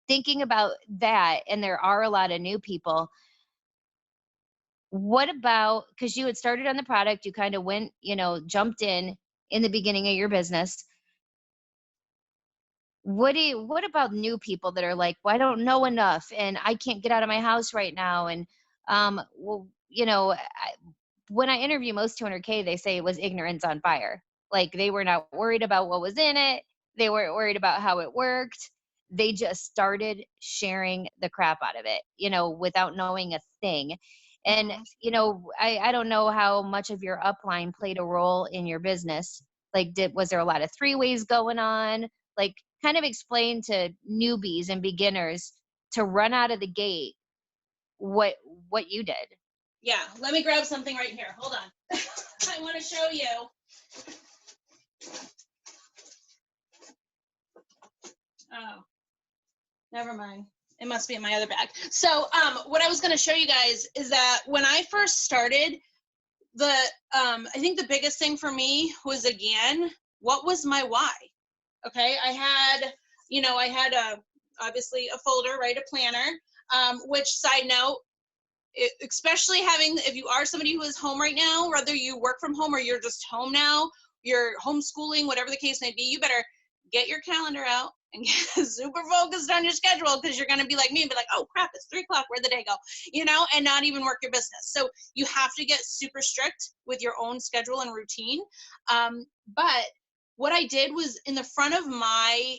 thinking about that, and there are a lot of new people. What about, because you had started on the product, you kind of went, jumped in the beginning of your business. What about new people that are like, well, I don't know enough and I can't get out of my house right now? And well, when I interview most 200K, they say it was ignorance on fire. Like they were not worried about what was in it. They weren't worried about how it worked. They just started sharing the crap out of it, without knowing a thing. And, Mhm. I don't know how much of your upline played a role in your business. Like, was there a lot of three ways going on? Like, kind of explain to newbies and beginners to run out of the gate what you did. Yeah, let me grab something right here. Hold on. I want to show you. Oh, never mind. It must be in my other bag. So, what I was going to show you guys is that when I first started, I think the biggest thing for me was, again, what was my why? Okay, I had obviously a folder, right, a planner. Which, side note, especially if you are somebody who is home right now, whether you work from home or you're just home now, you're homeschooling, whatever the case may be, you better get your calendar out and get super focused on your schedule, because you're going to be like me and be like, oh crap, it's 3 o'clock, where'd the day go, and not even work your business. So you have to get super strict with your own schedule and routine. But what I did was, in the front of my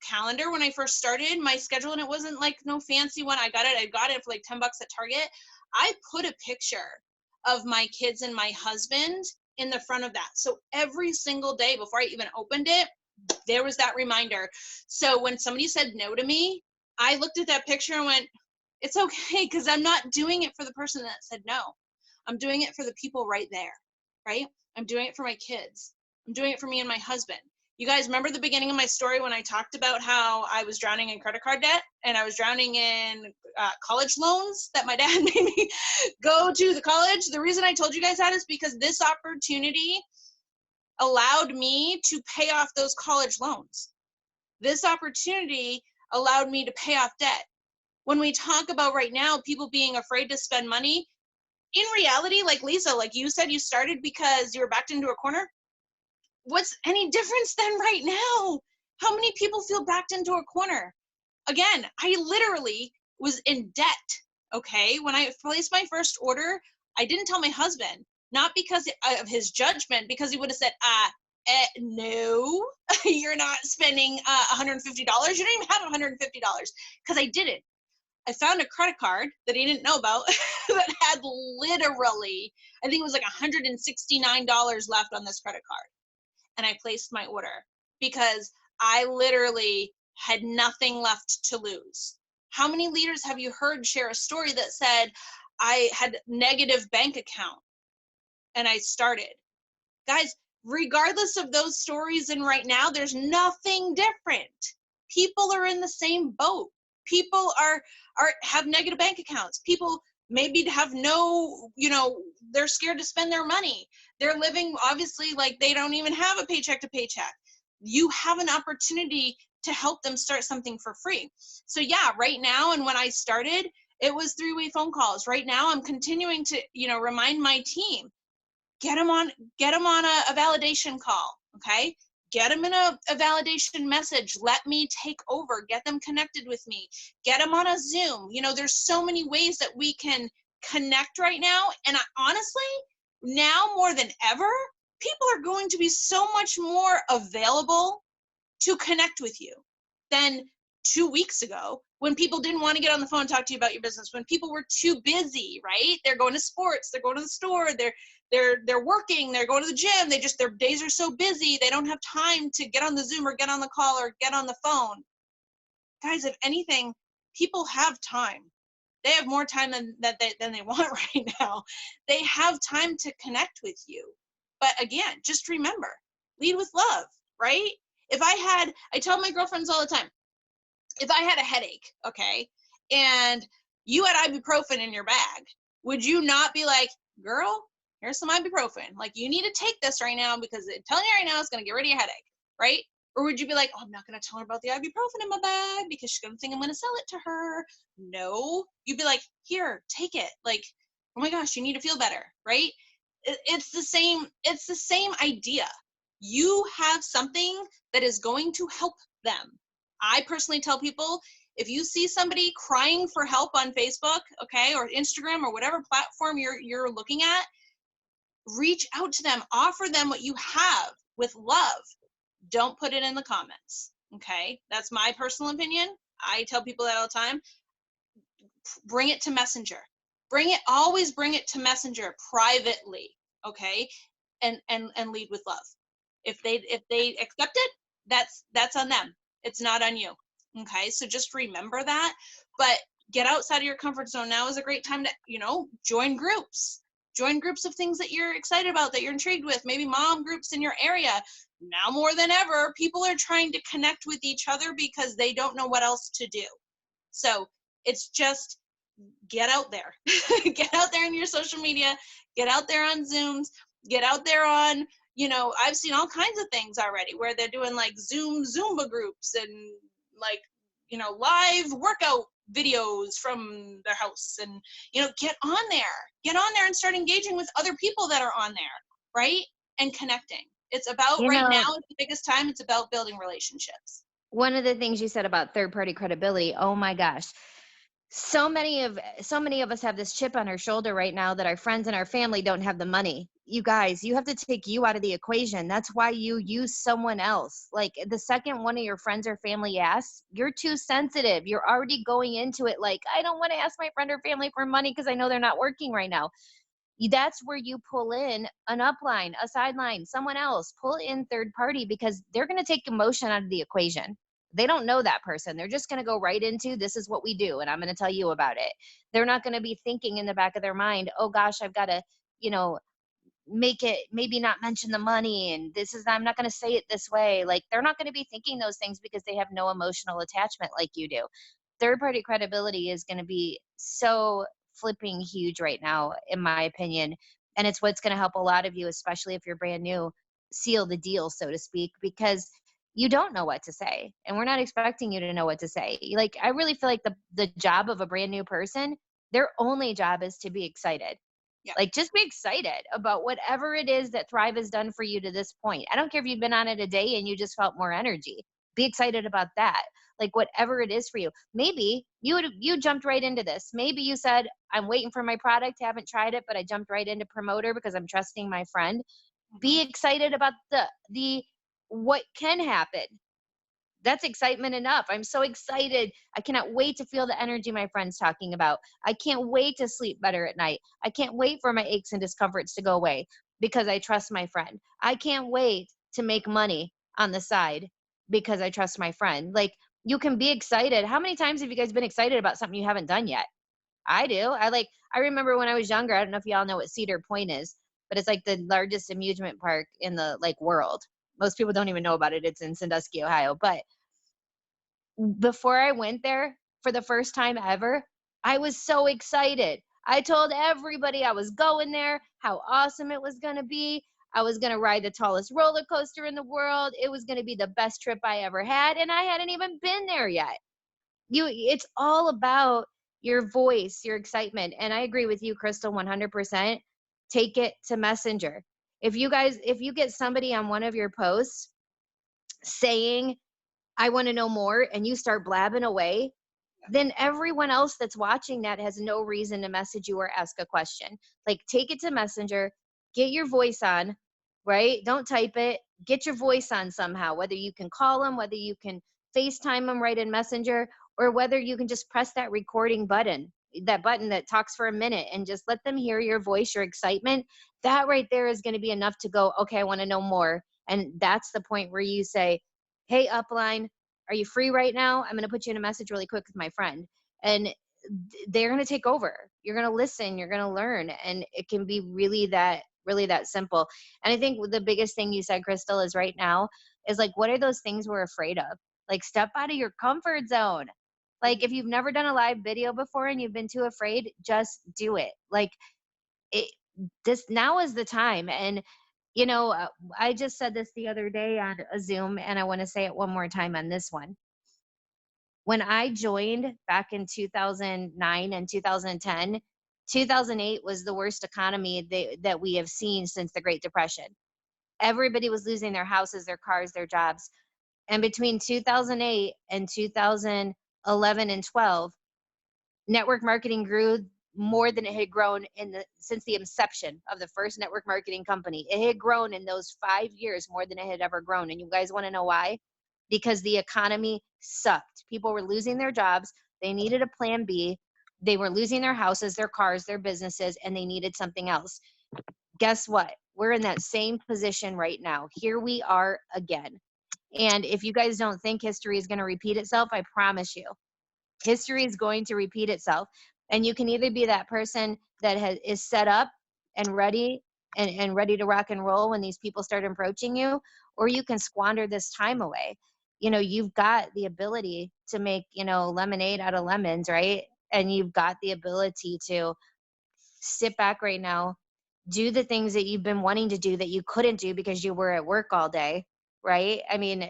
calendar when I first started my schedule, and it wasn't like no fancy one. I got it for like $10 at Target. I put a picture of my kids and my husband in the front of that. So every single day before I even opened it, there was that reminder. So when somebody said no to me, I looked at that picture and went, it's okay, because I'm not doing it for the person that said no. I'm doing it for the people right there, right? I'm doing it for my kids. I'm doing it for me and my husband. You guys remember the beginning of my story when I talked about how I was drowning in credit card debt and I was drowning in college loans that my dad made me go to the college? The reason I told you guys that is because this opportunity allowed me to pay off those college loans. This opportunity allowed me to pay off debt. When we talk about right now, people being afraid to spend money, in reality, like Lisa, like you said, you started because you were backed into a corner. What's any difference than right now? How many people feel backed into a corner? Again, I literally was in debt. Okay. When I placed my first order, I didn't tell my husband, not because of his judgment, because he would have said, no, you're not spending $150. You don't even have $150, because I didn't. I found a credit card that he didn't know about that had literally, I think it was like $169 left on this credit card. And I placed my order because I literally had nothing left to lose. How many leaders have you heard share a story that said, I had negative bank account and I started? Guys, regardless of those stories, and right now, there's nothing different. People are in the same boat. People are have negative bank accounts. People maybe have no, they're scared to spend their money. They're living obviously like they don't even have a paycheck to paycheck. You have an opportunity to help them start something for free. So yeah, right now, and when I started, it was three-way phone calls. Right now, I'm continuing to, remind my team, get them on a validation call. Okay, get them in a validation message. Let me take over. Get them connected with me. Get them on a Zoom. There's so many ways that we can connect right now. And honestly, now more than ever, people are going to be so much more available to connect with you than 2 weeks ago, when people didn't want to get on the phone and talk to you about your business, when people were too busy, right? They're going to sports, they're going to the store, they're working, they're going to the gym. Their days are so busy, they don't have time to get on the Zoom or get on the call or get on the phone. Guys, if anything, people have time. They have more time than they want right now. They have time to connect with you. But again, just remember, lead with love, right? I tell my girlfriends all the time, if I had a headache, okay, and you had ibuprofen in your bag, would you not be like, girl, here's some ibuprofen. Like, you need to take this right now because I'm telling you right now, it's going to get rid of your headache, right? Or would you be like, oh, I'm not going to tell her about the ibuprofen in my bag because she's going to think I'm going to sell it to her? No. You'd be like, here, take it. Like, oh my gosh, you need to feel better, right? It's the same idea. You have something that is going to help them. I personally tell people, if you see somebody crying for help on Facebook, okay, or Instagram or whatever platform you're looking at, reach out to them, offer them what you have with love. Don't put it in the comments, okay? That's my personal opinion. I tell people that all the time. Bring it to Messenger. Always bring it to Messenger privately, okay? And lead with love. If they accept it, that's on them. It's not on you. Okay, so just remember that. But get outside of your comfort zone. Now is a great time to, join groups. Join groups of things that you're excited about, that you're intrigued with. Maybe mom groups in your area. Now more than ever, people are trying to connect with each other because they don't know what else to do. So it's just get out there. Get out there in your social media. Get out there on Zooms. Get out there on, I've seen all kinds of things already where they're doing like Zumba groups and like, live workout videos from their house. And, get on there and start engaging with other people that are on there, right? And connecting. It's about, You right know, now, it's the biggest time, it's about building relationships. one of the things you said about third party credibility, oh my gosh. So many of us have this chip on our shoulder right now that our friends and our family don't have the money. You guys, you have to take you out of the equation. That's why you use someone else. Like, the second one of your friends or family asks, you're too sensitive. You're already going into it like, I don't want to ask my friend or family for money because I know they're not working right now. That's where you pull in an upline, a sideline, someone else. Pull in third party, because they're going to take emotion out of the equation. They don't know that person. They're just going to go right into, this is what we do, and I'm going to tell you about it. They're not going to be thinking in the back of their mind, oh gosh, I've got to, you know, make it, maybe not mention the money, and I'm not going to say it this way. Like, they're not going to be thinking those things because they have no emotional attachment like you do. Third party credibility is going to be so flipping huge right now, in my opinion. And it's what's going to help a lot of you, especially if you're brand new, seal the deal, so to speak, because you don't know what to say, and we're not expecting you to know what to say. Like, I really feel like the job of a brand new person, their only job is to be excited. Yeah. Like, just be excited about whatever it is that Thrive has done for you to this point. I don't care if you've been on it a day and you just felt more energy. Be excited about that. Like, whatever it is for you. Maybe you jumped right into this. Maybe you said, I'm waiting for my product, haven't tried it, but I jumped right into promoter because I'm trusting my friend. Hmm. Be excited about the what can happen. That's excitement enough. I'm so excited. I cannot wait to feel the energy my friend's talking about. I can't wait to sleep better at night. I can't wait for my aches and discomforts to go away because I trust my friend. I can't wait to make money on the side because I trust my friend. Like, you can be excited. How many times have you guys been excited about something you haven't done yet? I do. I remember when I was younger, I don't know if y'all know what Cedar Point is, but it's like the largest amusement park in the like world. Most people don't even know about it. It's in Sandusky, Ohio. But before I went there for the first time ever, I was so excited. I told everybody I was going there, how awesome it was going to be. I was going to ride the tallest roller coaster in the world. It was going to be the best trip I ever had. And I hadn't even been there yet. It's all about your voice, your excitement. And I agree with you, Krystal, 100%. Take it to Messenger. If you get somebody on one of your posts saying, I want to know more, and you start blabbing away, then everyone else that's watching that has no reason to message you or ask a question. Like, take it to Messenger, get your voice on, right? Don't type it. Get your voice on somehow, whether you can call them, whether you can FaceTime them right in Messenger, or whether you can just press that recording button, that button that talks for a minute, and just let them hear your voice, your excitement. That right there is going to be enough to go, okay, I want to know more. And that's the point where you say, hey, upline, are you free right now? I'm going to put you in a message really quick with my friend. And they're going to take over. You're going to listen, you're going to learn. And it can be really that simple. And I think the biggest thing you said, Krystal, is right now is like, what are those things we're afraid of? Like, step out of your comfort zone. Like, if you've never done a live video before and you've been too afraid, just do it. Like, it, this now is the time. And I just said this the other day on a Zoom, and I want to say it one more time on this one. When I joined back in 2009 and 2010, 2008 was the worst economy that we have seen since the Great Depression. Everybody was losing their houses, their cars, their jobs. And between 2008 and 2011 and 12, network marketing grew more than it had grown since the inception of the first network marketing company. It had grown in those 5 years more than it had ever grown. And you guys want to know why? Because the economy sucked. People were losing their jobs. They needed a plan B. They were losing their houses, their cars, their businesses, and they needed something else. Guess what? We're in that same position right now. Here we are again. And if you guys don't think history is going to repeat itself, I promise you, history is going to repeat itself. And you can either be that person that is set up and ready and ready to rock and roll when these people start approaching you, or you can squander this time away. You've got the ability to make, lemonade out of lemons, right? And you've got the ability to sit back right now, do the things that you've been wanting to do that you couldn't do because you were at work all day, right? I mean,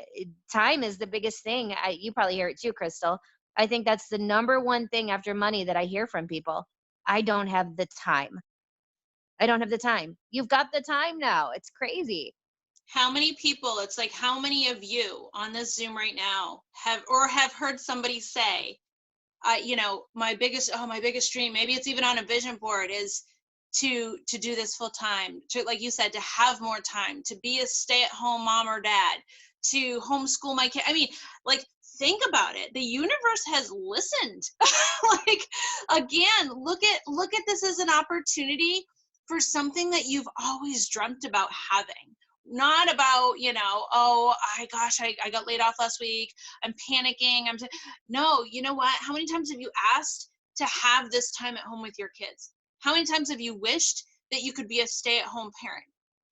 time is the biggest thing. You probably hear it too, Krystal. I think that's the number one thing after money that I hear from people. I don't have the time. I don't have the time. You've got the time now. It's crazy. How many people, it's like, how many of you on this Zoom right now have heard somebody say, my biggest dream, maybe it's even on a vision board, is to do this full time, to, like you said, to have more time, to be a stay-at-home mom or dad, to homeschool my kid. I mean, like, think about it. The universe has listened. Like, again, look at this as an opportunity for something that you've always dreamt about having. Not about, oh, I got laid off last week, I'm panicking, no, you know what? How many times have you asked to have this time at home with your kids? How many times have you wished that you could be a stay-at-home parent?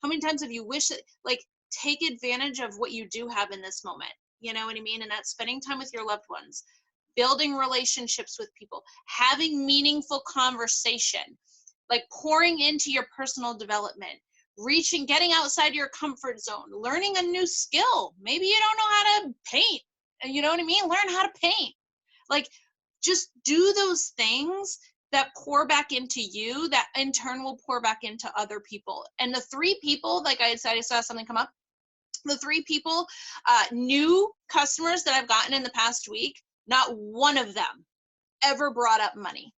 How many times have you wished that, like, take advantage of what you do have in this moment? You know what I mean? And that's spending time with your loved ones, building relationships with people, having meaningful conversation, like pouring into your personal development, getting outside your comfort zone, learning a new skill. Maybe you don't know how to paint. You know what I mean? Learn how to paint. Like, just do those things that pour back into you, that in turn will pour back into other people. And the 3 people, like I said, I saw something come up. The 3 people, new customers that I've gotten in the past week, not one of them ever brought up money.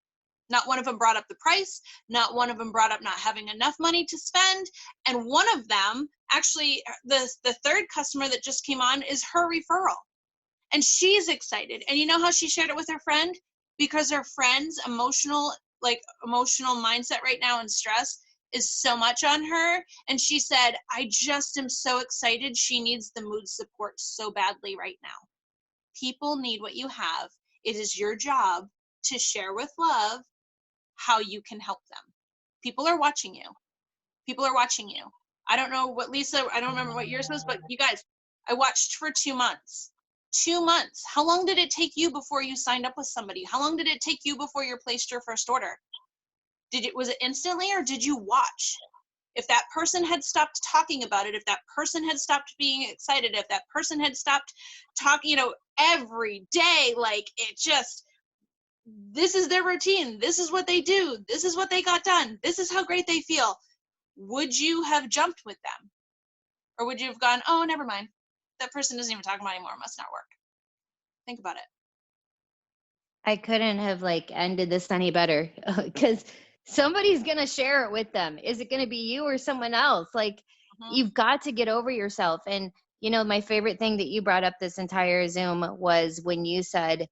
Not one of them brought up the price. Not one of them brought up not having enough money to spend. And one of them, actually, the 3rd customer that just came on is her referral. And she's excited. And you know how she shared it with her friend? Because her friend's emotional mindset right now and stress is so much on her. And she said, I just am so excited. She needs the mood support so badly right now. People need what you have. It is your job to share with love how you can help them. People are watching you. People are watching you. I don't know what Lisa, I don't remember what yours was, but you guys, I watched for 2 months. 2 months. How long did it take you before you signed up with somebody? How long did it take you before you placed your first order? Was it instantly, or did you watch? If that person had stopped talking about it, if that person had stopped being excited, if that person had stopped talking, every day, like, it just, this is their routine. This is what they do. This is what they got done. This is how great they feel. Would you have jumped with them? Or would you have gone, oh, never mind. That person doesn't even talk about it anymore. It must not work. Think about it. I couldn't have ended this any better because somebody's going to share it with them. Is it going to be you or someone else? Mhm. You've got to get over yourself. And, my favorite thing that you brought up this entire Zoom was when you said,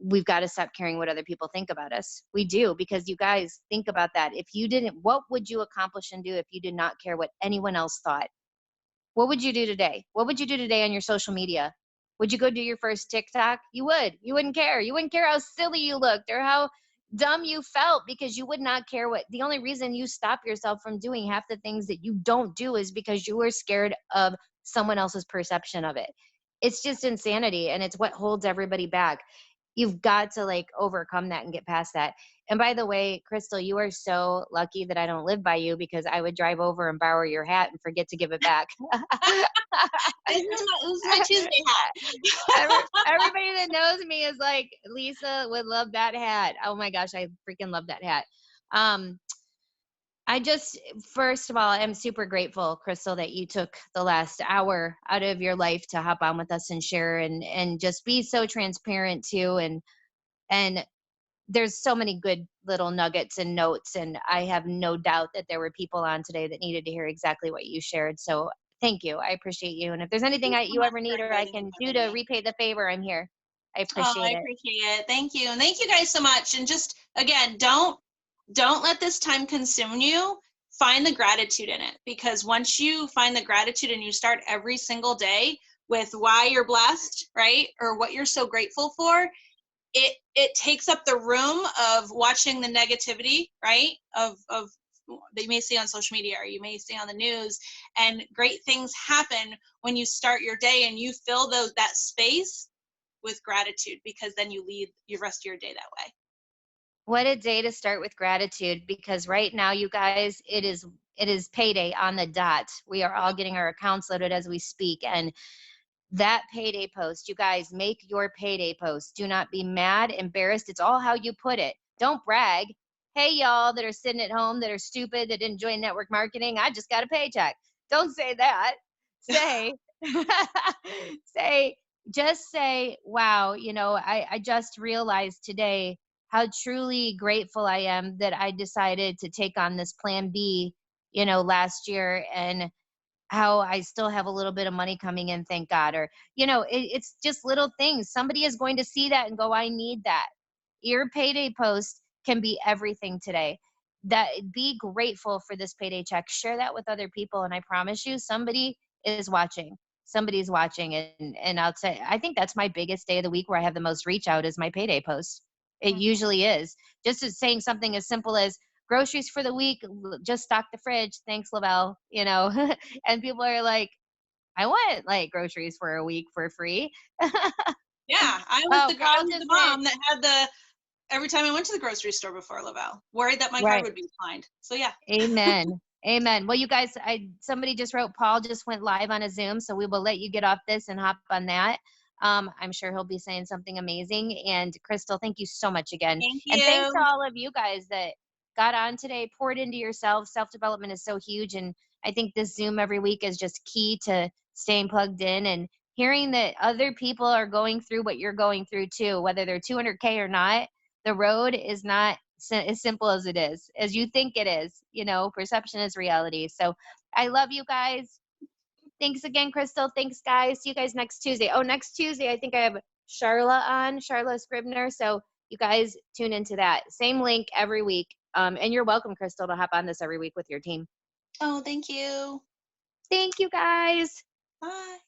we've got to stop caring what other people think about us. We do, because you guys think about that. If you didn't, what would you accomplish and do if you did not care what anyone else thought? What would you do today? What would you do today on your social media? Would you go do your first TikTok? You would. You wouldn't care. You wouldn't care how silly you looked or how dumb you felt, because you would not care what. The only reason you stop yourself from doing half the things that you don't do is because you were scared of someone else's perception of it. It's just insanity, and it's what holds everybody back. You've got to overcome that and get past that. And by the way, Krystal, you are so lucky that I don't live by you, because I would drive over and borrow your hat and forget to give it back. This is my Tuesday hat. Everybody that knows me is like, Lisa would love that hat. Oh my gosh, I freaking love that hat. Um, I just, first of all, I'm super grateful, Krystal, that you took the last hour out of your life to hop on with us and share and just be so transparent too. And there's so many good little nuggets and notes, and I have no doubt that there were people on today that needed to hear exactly what you shared. So thank you. I appreciate you. And if there's Thank anything you so you much ever for need or I inviting me, can do to Bethany. repay the favor, I'm here. I Oh, I appreciate it. appreciate it. Thank you. And thank you guys so much. And just, again, don't let this time consume you. Find the gratitude in it, because once you find the gratitude and you start every single day with why you're blessed, right? Or what you're so grateful for, it takes up the room of watching the negativity, right? Of that you may see on social media or you may see on the news. And great things happen when you start your day and you fill that space with gratitude, because then you lead your rest of your day that way. What a day to start with gratitude, because right now, you guys, it is payday on the dot. We are all Yep. getting our accounts loaded as we speak. And that payday post, you guys, make your payday post. Do not be mad, embarrassed. It's all how you put it. Don't brag. Hey, y'all that are sitting at home that are stupid, that didn't join network marketing, I just got a paycheck. Don't say that. Say, say, just say, wow, I just realized today how truly grateful I am that I decided to take on this plan B, last year, and how I still have a little bit of money coming in, thank God. Or, it's just little things. Somebody is going to see that and go, I need that. Your payday post can be everything today. That Be grateful for this payday check. Share that with other people. And I promise you, somebody is watching. Somebody's watching. And I'll say, I think that's my biggest day of the week where I have the most reach out is my payday post. It Mhm. usually is. Just as saying something as simple as groceries for the week, just stock the fridge. Thanks, Lavelle. And people are like, I want groceries for a week for free. Yeah, I I'll was the just say, mom that had the every time I went to the grocery store before Laval, worried that my card right. would be declined. So yeah. Amen. Amen. Well, you guys, somebody just wrote Paul just went live on a Zoom, so we will let you get off this and hop on that. I'm sure he'll be saying something amazing. And Krystal, thank you so much again. Thank And thanks to you. all of you guys that got on today, poured into yourself. Self development is so huge. And I think this Zoom every week is just key to staying plugged in and hearing that other people are going through what you're going through too, whether they're 200K or not. The road is not as simple as it is, as you think it is. Perception is reality. So I love you guys. Thanks again, Krystal. Thanks, guys. See you guys next Tuesday. Oh, next Tuesday, I think I have Charla Scribner. So you guys tune into that. Same link every week. And you're welcome, Krystal, to hop on this every week with your team. Oh, thank you. Thank you, guys. Bye.